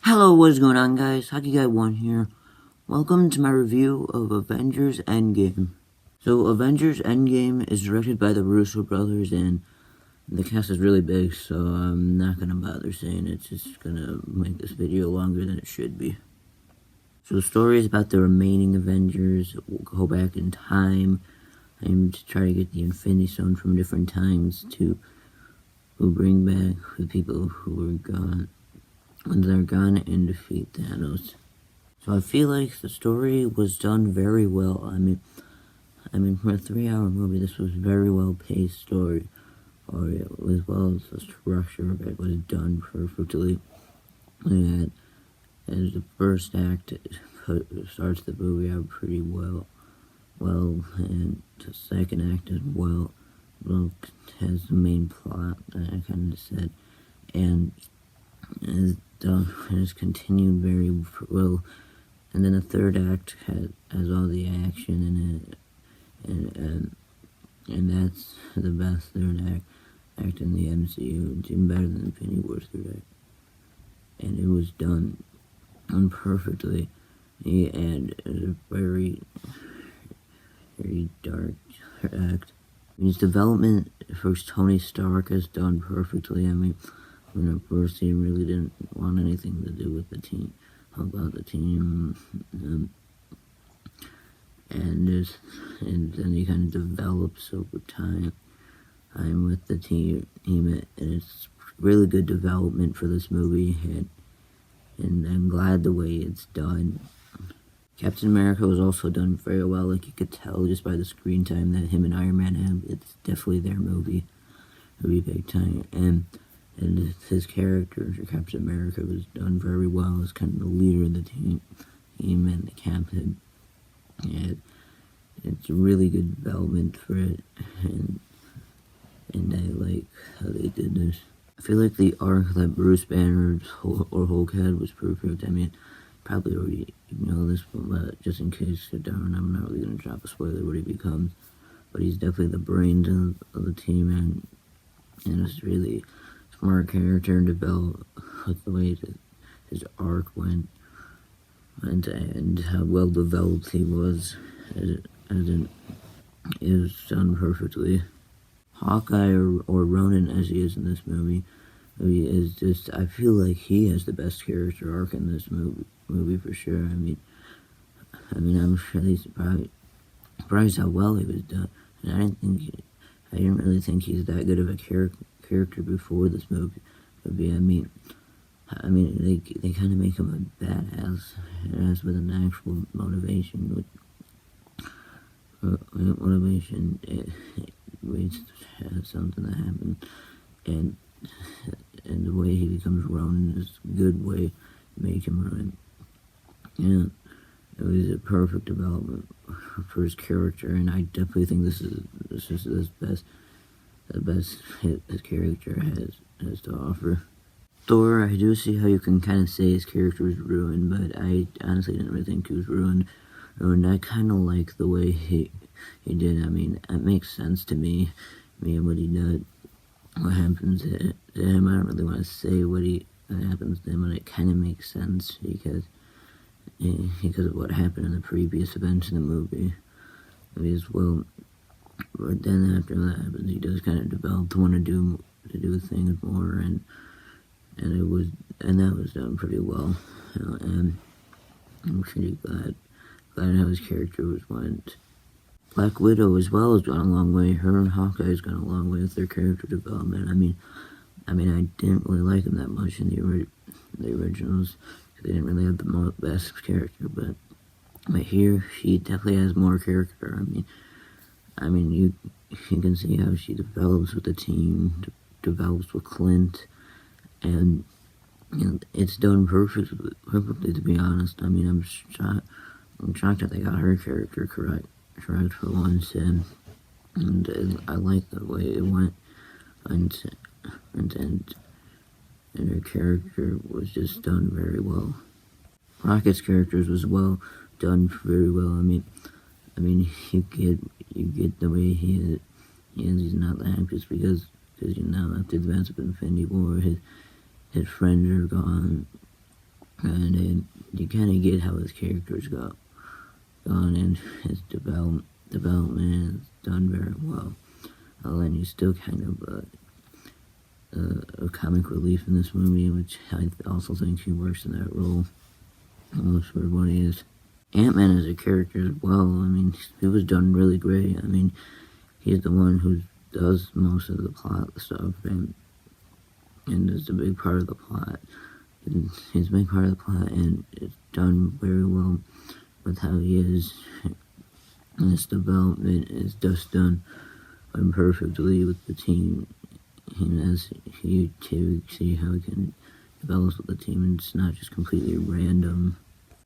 Hello, what is going on, guys? Hockey Guy 1 here. Welcome to my review of Avengers Endgame. So, Avengers Endgame is directed by the Russo brothers, and the cast is really big, so I'm not gonna bother saying it. It's just gonna make this video longer than it should be. So, the story is about the remaining Avengers. We'll go back in time and to try to get the Infinity Stone from different times to bring back the people who were gone. When they're gone and defeat Thanos. So I feel like the story was done very well. I mean, for a 3-hour movie, this was very well paced story, or as well as the structure of it was done perfectly. And as the first act starts the movie out pretty well, and the second act as well has the main plot that I kind of said, and has continued very well, and then the third act has all the action in it, and that's the best third act in the MCU. It's even better than Infinity War's third act, and it was done perfectly, and it was a very dark act. His development for Tony Stark is done perfectly. When at first he really didn't want anything to do with the team, and then he kind of develops over time with the team, and it's really good development for this movie, and I'm glad the way it's done. Captain America was also done very well. Like, you could tell just by the screen time that him and Iron Man have. It's definitely their movie big time, and his character, Captain America, was done very well as kind of the leader of the team and the captain. And it's a really good development for it, and I like how they did this. I feel like the arc that Bruce Banner or Hulk had was perfect. I mean, probably already know this, but just in case you're down, I'm not really going to drop a spoiler what he becomes. But he's definitely the brains of the team, and it's really smart character and develop with the way that his arc went, and how well developed he was, it was done perfectly. Hawkeye, or Ronan as he is in this movie is just, I feel like he has the best character arc in this movie for sure. I mean, I'm sure he's probably surprised how well he was done, and I didn't really think he's that good of a character before this movie. I mean, they kind of make him a badass, as with an actual motivation. Motivation, it waits to have something to happen, and the way he becomes Ronin is a good way to make him Ronin. Yeah, it was a perfect development for his character, and I definitely think this is the best his character has to offer. Thor, I do see how you can kind of say his character was ruined, but I honestly didn't really think he was ruined. I kind of like the way he did. I mean, it makes sense to me. What he did, what happens to him. I don't really want to say what happens to him, but it kind of makes sense because of what happened in the previous events in the movie as well. But then after that happens, he does kind of develop to want to do things more, and that was done pretty well. And I'm pretty glad how his character went. Black Widow as well has gone a long way. Her and Hawkeye has gone a long way with their character development. I mean, I didn't really like them that much in the originals, because they didn't really have the best character. But here, she definitely has more character. I mean, you can see how she develops with the team, develops with Clint, and it's done perfectly, to be honest. I mean, I'm shocked that they got her character correct for once, and I like the way it went, and her character was just done very well. Rocket's characters was done very well. I mean, you get the way he is. He's not that anxious because after the events of Infinity War, his friends are gone, and then you kind of get how his character's gone, and his development is done very well. And he's still kind of a comic relief in this movie, which I also think he works in that role for what he is. Ant-Man as a character as well, I mean, he was done really great. I mean, he's the one who does most of the plot stuff, and is a big part of the plot. And he's a big part of the plot, and it's done very well with how he is. And his development is just done perfectly with the team. As you see how he can develop with the team, and it's not just completely random.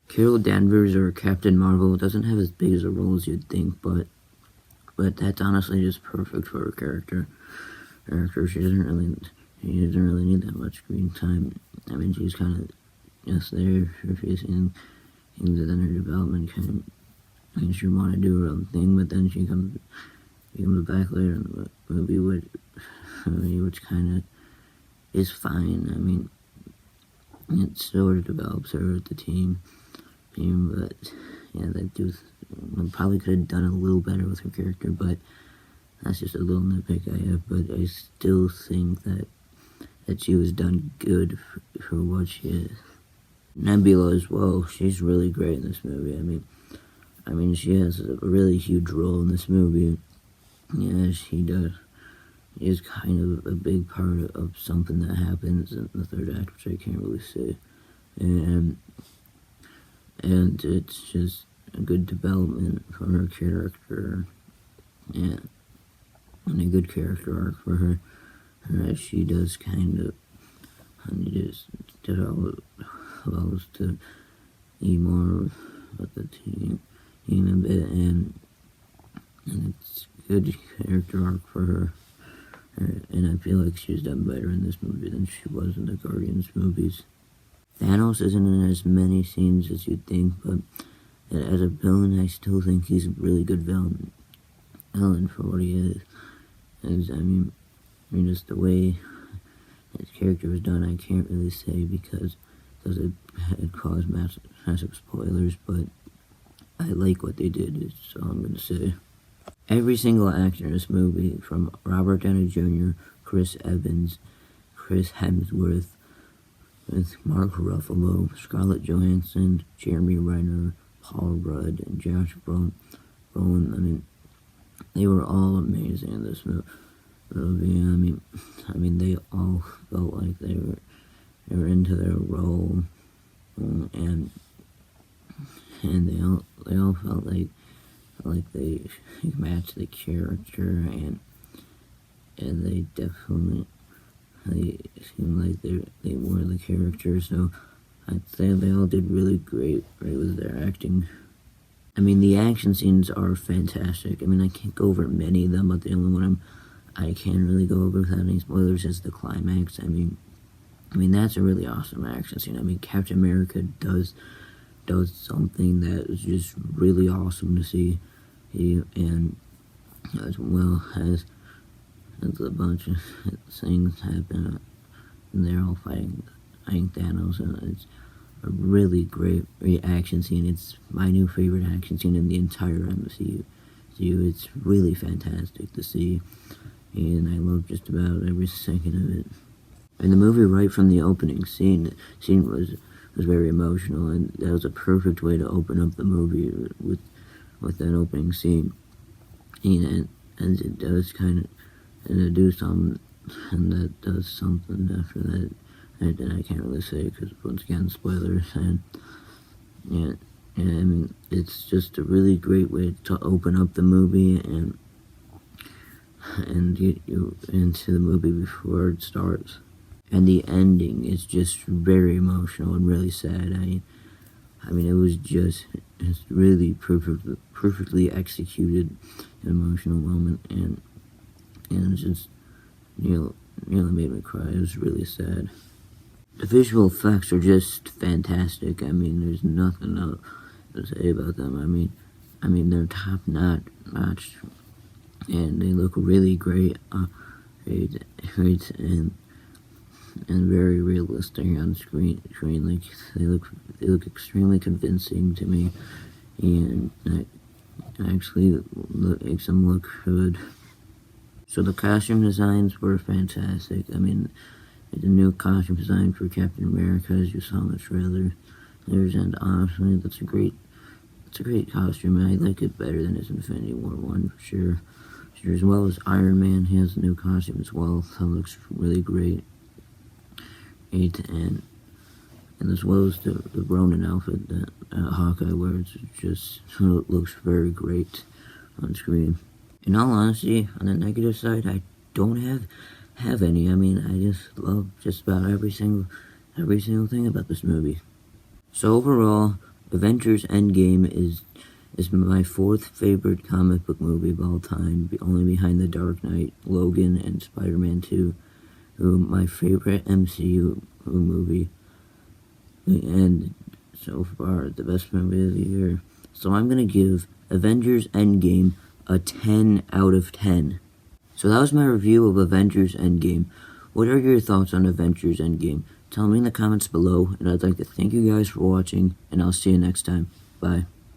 Carol Danvers, or Captain Marvel, doesn't have as big as a role as you'd think, but that's honestly just perfect for her character. She doesn't really need that much screen time. I mean, she's kind of just there facing things, and then her development kind of makes her want to do her own thing, but then she comes back later in the movie, which kind of is fine. I mean, it sort of develops her with the team, but yeah, probably could have done a little better with her character, but that's just a little nitpick I have. But I still think that she was done good for what she is. Nebula as well, she's really great in this movie. I mean, she has a really huge role in this movie. Yeah, she does. She is kind of a big part of something that happens in the third act, which I can't really say. And it's just a good development for her character, and a good character arc for her, as she does kind of, just develops to be more with the team a bit, and it's a good character arc for her. And I feel like she's done better in this movie than she was in the Guardians movies. Thanos isn't in as many scenes as you'd think, but as a villain, I still think he's a really good villain for what he is. I mean, just the way his character was done, I can't really say because it caused massive spoilers, but I like what they did, is all I'm going to say. Every single actor in this movie, from Robert Downey Jr., Chris Evans, Chris Hemsworth, with Mark Ruffalo, Scarlett Johansson, Jeremy Renner, Paul Rudd, and Josh Brolin. I mean, they were all amazing in this movie. I mean, they all felt like they were into their role, and they all felt like they matched the character, and they definitely seemed like they were the character. So I'd say they all did really great with their acting. I mean, the action scenes are fantastic. I mean, I can't go over many of them, but the only one I can't really go over without any spoilers is the climax. I mean, that's a really awesome action scene. I mean, Captain America does something that is just really awesome to see, and as well as a bunch of things happen, and they're all fighting Thanos, and it's a really great action scene. It's my new favorite action scene in the entire MCU. It's really fantastic to see, and I love just about every second of it. And the movie, right from the opening scene was very emotional, and that was a perfect way to open up the movie with that opening scene. And it does kind of do something, and that does something after that I can't really say because, once again, spoilers. And I mean, it's just a really great way to open up the movie and get you into the movie before it starts. And the ending is just very emotional and really sad. I mean, it was it's really perfectly executed emotional moment, and it just nearly made me cry. It was really sad. The visual effects are just fantastic. I mean, there's nothing else to say about them. I mean, they're top notch, and they look really great. And and very realistic on screen. Like they look extremely convincing to me, and it actually makes them look good. So the costume designs were fantastic. I mean, the new costume design for Captain America, as you saw in the trailer, and honestly, that's a great costume. I like it better than his Infinity War one for sure. As well as Iron Man, he has a new costume as well. That looks really great. And as well as the Ronin outfit that Hawkeye wears, it just looks very great on screen. In all honesty, on the negative side, I don't have any. I mean, I just love just about every single thing about this movie. So overall, Avengers Endgame is my fourth favorite comic book movie of all time, only behind The Dark Knight, Logan, and Spider-Man 2. My favorite MCU movie, and so far the best movie of the year. So I'm gonna give Avengers Endgame a 10 out of 10. So that was my review of Avengers Endgame. What are your thoughts on Avengers Endgame? Tell me in the comments below, and I'd like to thank you guys for watching, and I'll see you next time. Bye.